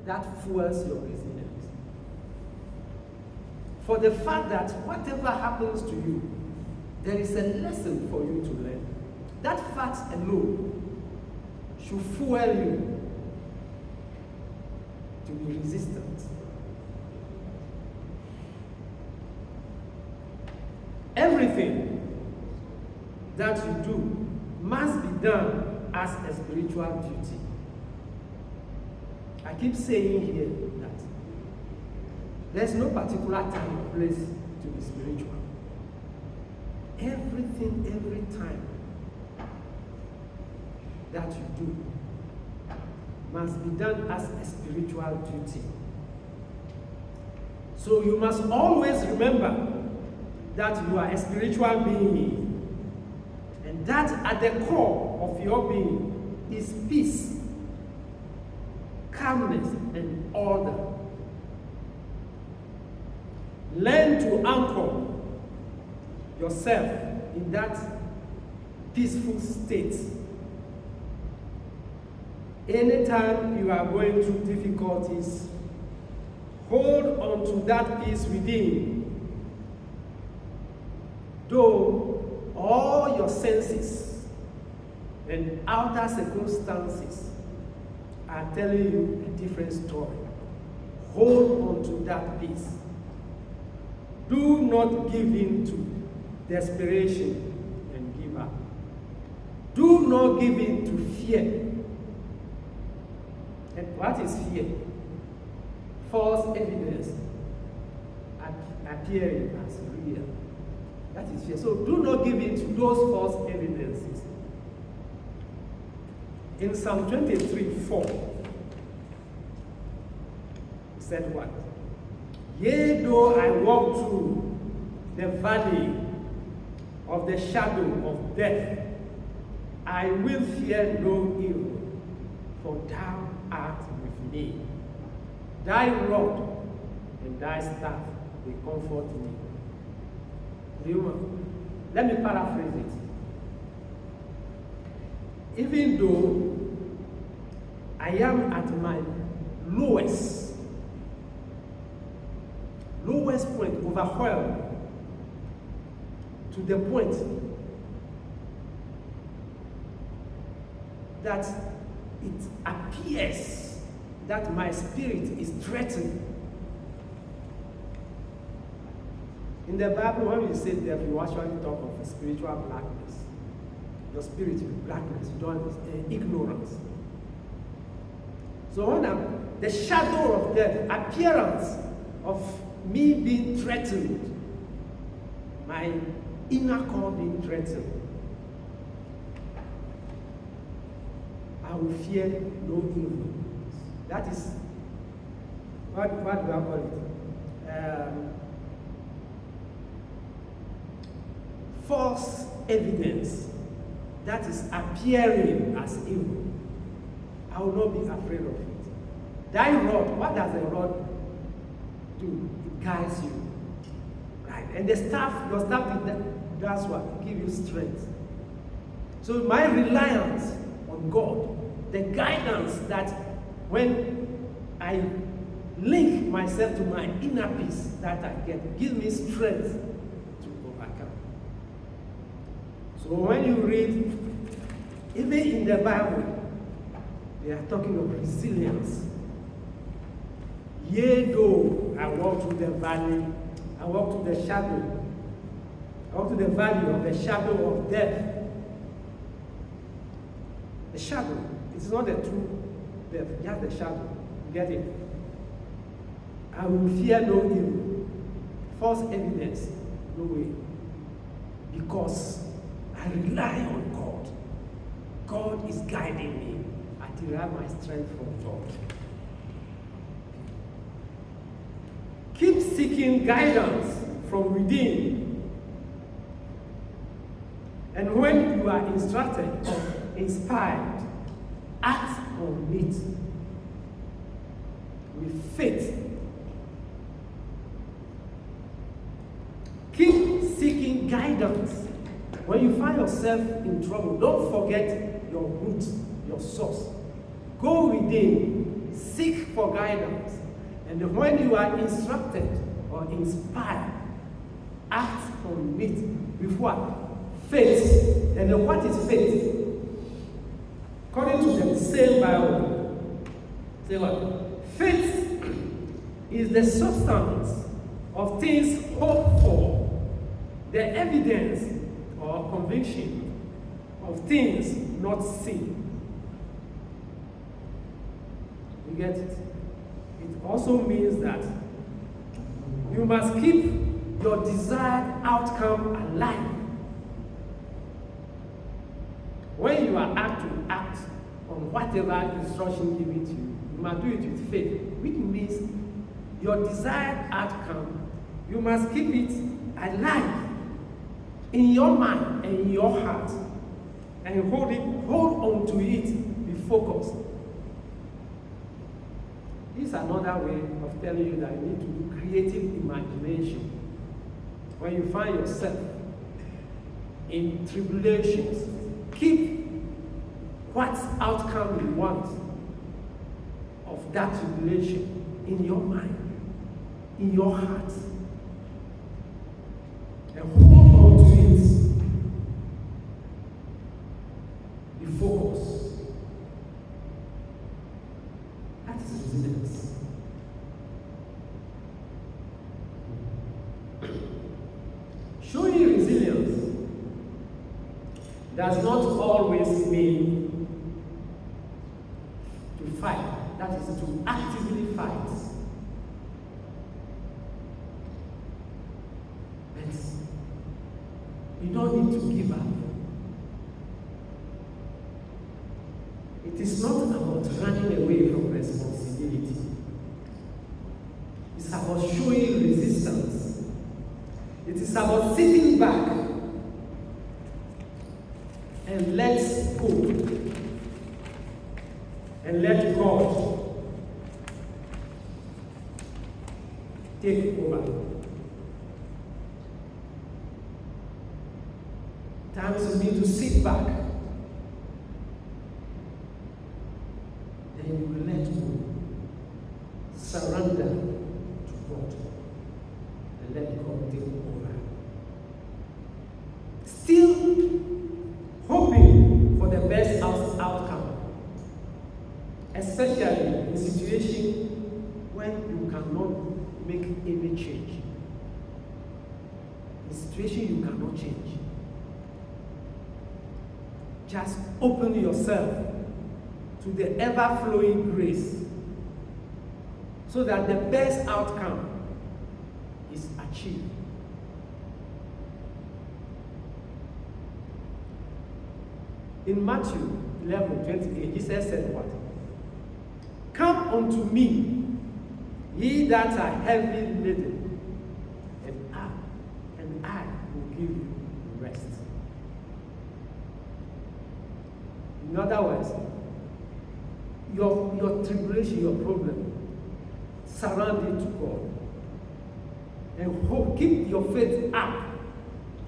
that fuels your resilience. For the fact that whatever happens to you, there is a lesson for you to learn. That fact alone should fuel you to be resistant. Everything that you do must be done as a spiritual duty. I keep saying here that there's no particular time or place to be spiritual. Everything, every time that you do must be done as a spiritual duty. So you must always remember that you are a spiritual being, and that at the core of your being is peace, calmness, and order. Learn to anchor yourself in that peaceful state. Anytime you are going through difficulties, hold on to that peace within. Though all your senses and outer circumstances are telling you a different story, hold on to that peace. Do not give in to desperation and give up. Do not give in to fear. And what is fear? False evidence appearing as real. That is fear. So do not give in to those false evidences. In Psalm 23:4, it said what? Yea, though I walk through the valley of the shadow of death, I will fear no evil, for thou art with me. Thy rod and thy staff, they comfort me. Let me paraphrase it. Even though I am at my lowest point, overwhelmed, to the point that it appears that my spirit is threatened. In the Bible, when you say death, you actually talk of a spiritual blackness. Your spirit is blackness, you don't have ignorance. So when the shadow of death, appearance of me being threatened, my inner core being threatened, I will fear no evil. That is, what do I call it? False evidence that is appearing as evil. I will not be afraid of it. Thy rod, what does the rod do? It guides you. Right? And the staff, your staff does what? It gives you strength. So my reliance on God, the guidance that when I link myself to my inner peace that I get, gives me strength to overcome. So when you read, even in the Bible, they are talking of resilience. Yea, though I walk through the valley, I walk through the shadow, I walk through the valley of the shadow of death. The shadow, it's not the true death, just the shadow. You get it? I will fear no evil. False evidence, no way. Because I rely on God. God is guiding me. I derive my strength from God. Keep seeking guidance from within. And when you are instructed or inspired, act on it with faith. Keep seeking guidance. When you find yourself in trouble, don't forget your root, your source. Go within, seek for for guidance. And when you are instructed or inspired, act on it with what? Faith. And what is faith? According to the same Bible, say what? Faith is the substance of things hoped for, the evidence or conviction of things not seen. You get it? It also means that you must keep your desired outcome alive. When you are asked to act on whatever instruction given to you, you must do it with faith, which means your desired outcome, you must keep it alive in your mind and in your heart, and hold on to it, be focused. This is another way of telling you that you need to do creative imagination. When you find yourself in tribulations, keep what outcome you want of that tribulation in your mind, in your heart, and hold on to it. Be focused. That is resilience. Showing resilience does not always mean to fight. That is to actively fight. But you don't need to give up. It is not about running away from responsibility. It's about showing resistance. It is about sitting back and let go and let God take over. Times you need to sit back. Then you will let go. Surrender to God. And let God take over. Still hoping for the best outcome. Especially in situations when you cannot make any change. In situations you cannot change. Just open yourself to the ever-flowing grace so that the best outcome is achieved. In Matthew 11:28, Jesus said what? Come unto me, ye that are heavy laden, and I will give you rest. In other words, your tribulation, your problem, surround it to God. And hope, keep your faith up.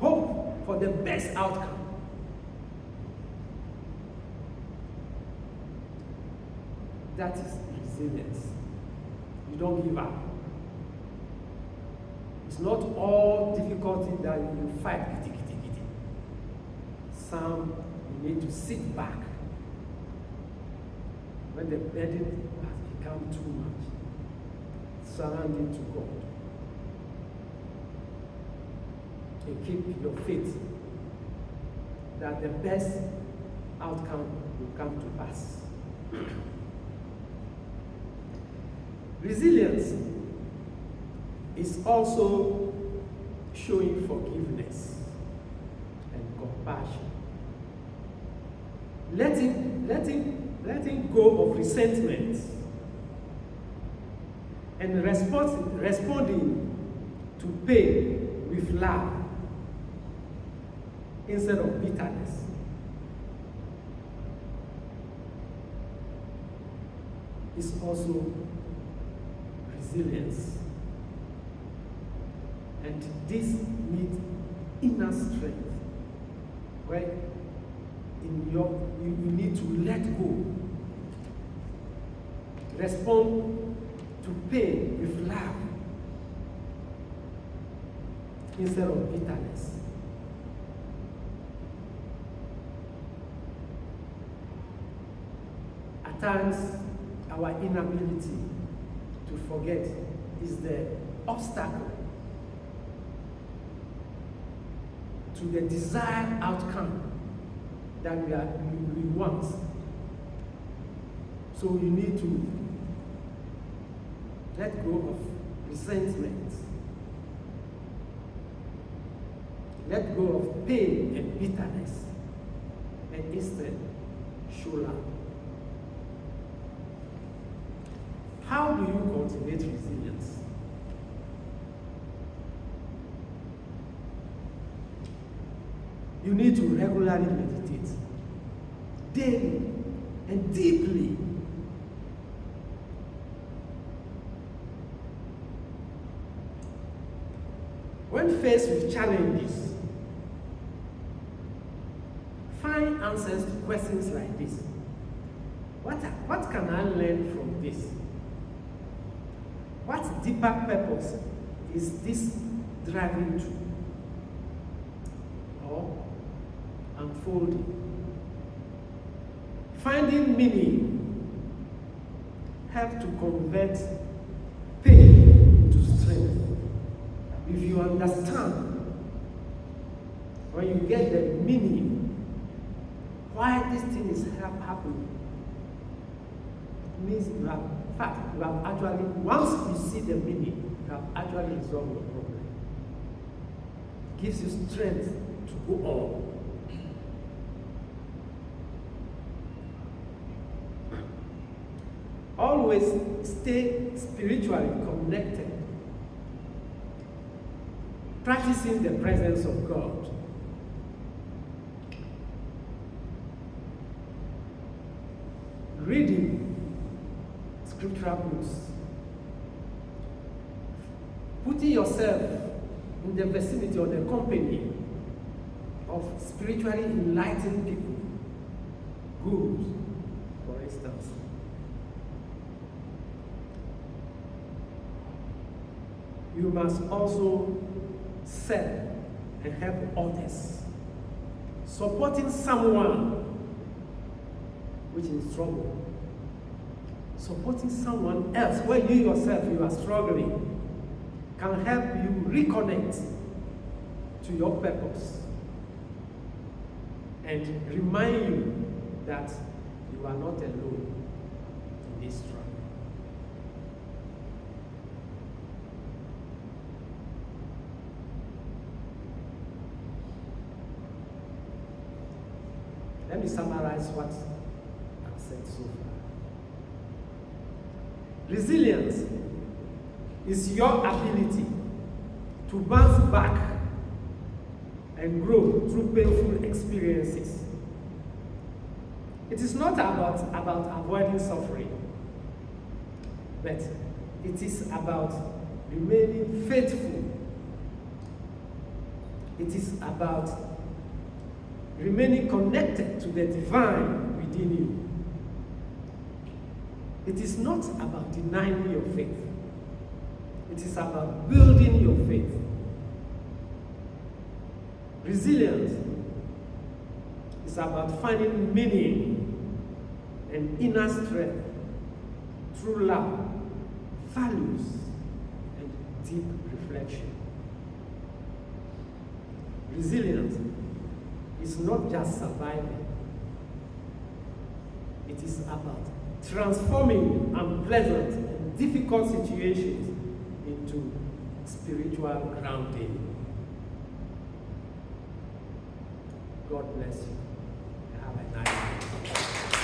Hope for the best outcome. That is resilience. You don't give up. It's not all difficulty that you fight. Some you need to sit back. When the burden has become too much, surround it to God. And keep your faith that the best outcome will come to pass. Resilience is also showing forgiveness and compassion. Letting go of resentment and responding to pain with love instead of bitterness. Is also resilience. And this needs inner strength, where you need to let go respond to pain with love instead of bitterness. At times, our inability to forget is the obstacle to the desired outcome that we want. So you need to let go of resentment, let go of pain and bitterness, and instead show love. How do you cultivate resilience? You need to regularly meditate, daily and deeply. When faced with challenges, find answers to questions like this. What can I learn from this? What deeper purpose is this driving to or unfolding? Finding meaning helps to convert pain into strength. If you understand, when you get the meaning, why this thing is happening, it means you have, in fact, you have actually, once you see the meaning, you have actually resolved your problem. It gives you strength to go on. Always stay spiritually connected, practicing the presence of God. Reading scriptural books, putting yourself in the vicinity or the company of spiritually enlightened people, gurus, for instance. You must also serve and help others. Supporting someone which is in struggle. Supporting someone else where you yourself you are struggling can help you reconnect to your purpose and remind you that you are not alone in this struggle. Let me summarize what I've said so far. Resilience is your ability to bounce back and grow through painful experiences. It is not about avoiding suffering, but it is about remaining faithful. It is about remaining connected to the divine within you. It is not about denying your faith. It is about building your faith. Resilience is about finding meaning and inner strength through love, values, and deep reflection. Resilience is not just surviving. It is about transforming unpleasant and difficult situations into spiritual grounding. God bless you. Have a nice day.